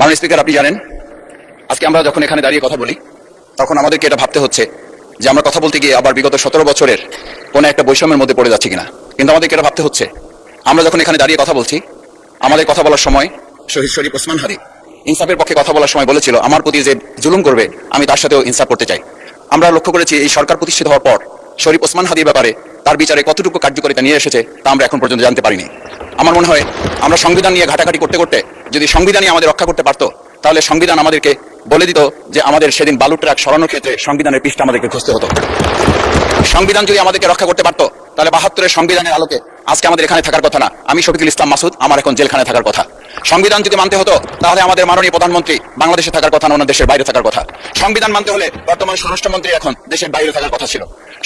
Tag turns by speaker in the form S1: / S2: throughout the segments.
S1: মাননীয় স্পিকার, আপনি জানেন আজকে আমরা যখন এখানে দাঁড়িয়ে কথা বলি তখন আমাদেরকে এটা ভাবতে হচ্ছে যে আমরা কথা বলতে গিয়ে আবার বিগত 17 বছরের কোনো একটা বৈষম্যের মধ্যে পড়ে যাচ্ছি কিনা। কিন্তু আমাদেরকে এটা ভাবতে হচ্ছে আমরা যখন এখানে দাঁড়িয়ে কথা বলছি, আমাদের কথা বলার সময় শহীদ শরীফ ওসমান হাদি ইনসাফের পক্ষে কথা বলার সময় বলেছিল, আমার প্রতি যে জুলুম করবে আমি তার সাথেও ইনসাফ করতে চাই। আমরা লক্ষ্য করেছি এই সরকার প্রতিষ্ঠিত হওয়ার পর শরীফ ওসমান হাদির ব্যাপারে তার বিচারে কতটুকু কার্যকারিতা নিয়ে এসেছে তা আমরা এখন পর্যন্ত জানতে পারিনি। আমার মনে হয় আমরা সংবিধান নিয়ে ঘাটাঘাটি করতে করতে যদি সংবিধানই আমাদের রক্ষা করতে পারতো, তাহলে সংবিধান আমাদেরকে বলে দিত যে আমাদের সেদিন বালু ট্রাক সরানোর ক্ষেত্রে সংবিধানের পৃষ্ঠা আমাদেরকে খুঁজতে হতো। সংবিধান যদি আমাদেরকে রক্ষা করতে পারতো, তাহলে 72-এর সংবিধানের আলোকে আজকে আমাদের এখানে থাকার কথা না, আমি শফিকুল ইসলাম মাসুদ আমার এখন জেলখানায় থাকার কথা। সংবিধান যদি মানতে হতো, তাহলে আমাদের মাননীয় প্রধানমন্ত্রী বাংলাদেশে থাকার কথা না, অন্য দেশের বাইরে থাকার কথা। সংবিধান মানতে হলে বর্তমান স্বরাষ্ট্রমন্ত্রী এখন দেশের বাইরে থাকার কথা ছিল।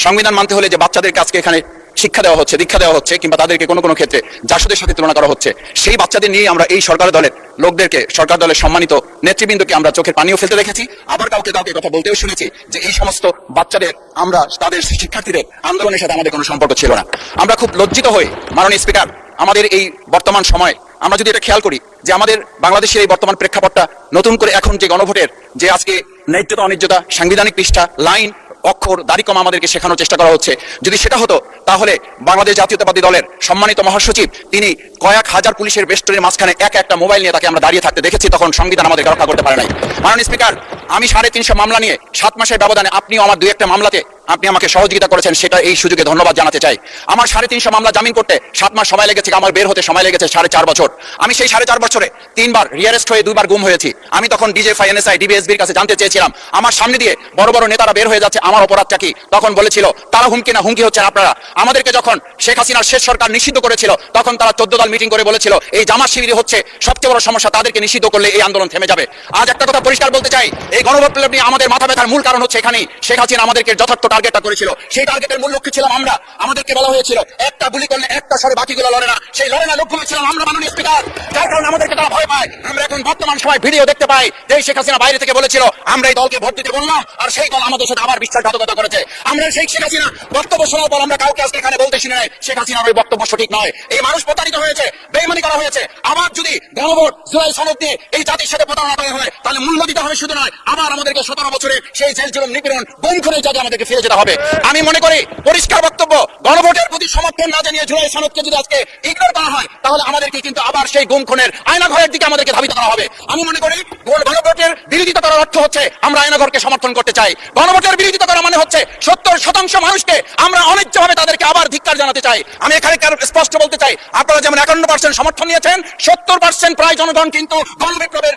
S1: সংবিধান মানতে হলে যে বাচ্চাদেরকে আজকে এখানে শিক্ষা দেওয়া হচ্ছে, দীক্ষা দেওয়া হচ্ছে, কিংবা তাদেরকে কোনো কোনো ক্ষেত্রে জাসদের সাথে তুলনা করা হচ্ছে, সেই বাচ্চাদের নিয়ে আমরা এই সরকার দলের লোকদেরকে, সরকার দলের সম্মানিত নেতৃবৃন্দকে আমরা চোখের পানিও ফেলতে দেখেছি, আবার কাউকে কাউকে কথা বলতেও শুনেছি যে এই সমস্ত বাচ্চাদের, আমরা তাদের শিক্ষার্থীদের আন্দোলনের সাথে আমাদের কোনো সম্পর্ক ছিল না। আমরা খুব লজ্জিত হই মাননীয় স্পিকার, আমাদের এই বর্তমান সময় আমরা যদি এটা খেয়াল করি যে আমাদের বাংলাদেশের এই বর্তমান প্রেক্ষাপটটা নতুন করে এখন যে গণভোটের যে আজকে ন্যায্যতা অন্যায্যতা, সাংবিধানিক পৃষ্ঠা, লাইন, অক্ষর, দাড়িকমা আমাদেরকে শেখানোর চেষ্টা করা হচ্ছে, যদি সেটা হতো তাহলে বাংলাদেশ জাতীয়তাবাদী দলের সম্মানিত মহাসচিব তিনি কয়েক হাজার পুলিশের বেষ্টনীর মাঝখানে একটা মোবাইল নিয়ে তাকে আমরা দাঁড়িয়ে থাকতে দেখেছি, তখন সংবিধান আমাদেরকে রক্ষা করতে পারে নাই। মাননীয় স্পিকার, আমি 350 মামলা নিয়ে 7 মাসের ব্যবধানে আপনিও আমার 2-1টা মামলাতে আপনি আমাকে সহযোগিতা করেছেন, সেটা এই সুযোগে ধন্যবাদ জানাতে চাই। আমার 350 মামলা জামিন করতে 7 মাস সময় লেগেছে, আমার বের হতে সময় লেগেছে 4.5 বছর। আমি সেই 4.5 বছরে 3বার রিয়ারেস্ট হয়ে 2বার গুম হয়েছি। আমি তখন ডিজিএফআই, এনএসআই, ডিবিএসবির কাছে জানতে চেয়েছিলাম, আমার সামনে দিয়ে বড় বড় নেতারা বের হয়ে যাচ্ছে, আমার অপরাধটা কি? তখন বলেছিল তারা হুমকি না, হুমকি হচ্ছেন আপনারা। আমাদেরকে যখন শেখ হাসিনার শেষ সরকার নিষিদ্ধ করেছিল, তখন তারা 14 দল মিটিং করে বলেছিল এই জামাত শিবির হচ্ছে সবচেয়ে বড় সমস্যা, তাদেরকে নিষিদ্ধ করলে এই আন্দোলন থেমে যাবে। আজ একটা কথা পরিষ্কার বলতে চাই, এই গণবিপ্লব নিয়ে আমাদের মাথা ব্যথার মূল কারণ হচ্ছে এখানেই শেখ হাসিনা আমাদেরকে যথার্থ টার্গেটটা করেছিল। সেই টার্গেটের মূল লক্ষ্য ছিলাম আমরা। আমাদেরকে বলা হয়েছিল একটা গুলি করলে একটা সরে বাকিগুলো লড়ে না, সেই লড়ে না লক্ষ্য ছিলাম আমরা মাননীয় স্পিকার, যার কারণে আমাদেরকে তারা ভয় পায়। আমরা এখন বর্তমান সময় ভিডিও দেখতে পাই যে শেখ হাসিনা বাইরে থেকে বলেছিল আমরা এই দলকে ভোট দিতে বললাম, আর সেই দল আমাদের সাথে আবার বিশ্বাসঘাতকতা করেছে। আমরা সেই শেখ হাসিনা বক্তব্য শোনার পর আমরা কাউকে আজকে এখানে বলতে শুনে নাই শেখ হাসিনার ওই বক্তব্য সঠিক নয়, এই মানুষ প্রতারিত হয়েছে, বেইমানি করা হয়েছে। আবার যদি গণভোট জুলাই সনদ দিয়ে এই জাতির সাথে প্রতারণা করা হয়, তাহলে মূল্য দিতে হবে শুধু নয়, আবার আমাদেরকে 17 বছরে সেই জেল জুলুম, নিপীড়ন, গুম খুনের জায়গায় আমাদেরকে ফিরে যেতে হবে। আমি মনে করি পরিষ্কার বক্তব্য, গণভোটের প্রতি সমর্থন না জানিয়ে জুলাই সনদকে যদি আজকে ইগনোর করা হয়, তাহলে আমাদেরকে কিন্তু আবার সেই গুম খুনের আয়নাঘরের দিকে আমাদেরকে ধাবিত করা হবে। আমি মনে করি গণভোটের বিরোধিতা করার অর্থ হচ্ছে আমরা আয়নাঘরকে সমর্থন করতে চাই। গণভোটের বিরোধিতা করা মানে হচ্ছে 70% মানুষকে আমরা অন্যায্যভাবে তাদেরকে আবার ধিক্কার জানাতে চাই। আমি এখানে স্পষ্ট বলতে চাই, আপনারা যেমন 51% সমর্থন নিয়েছেন, 70% প্রায় জনগণ কিন্তু গণবিপ্লবের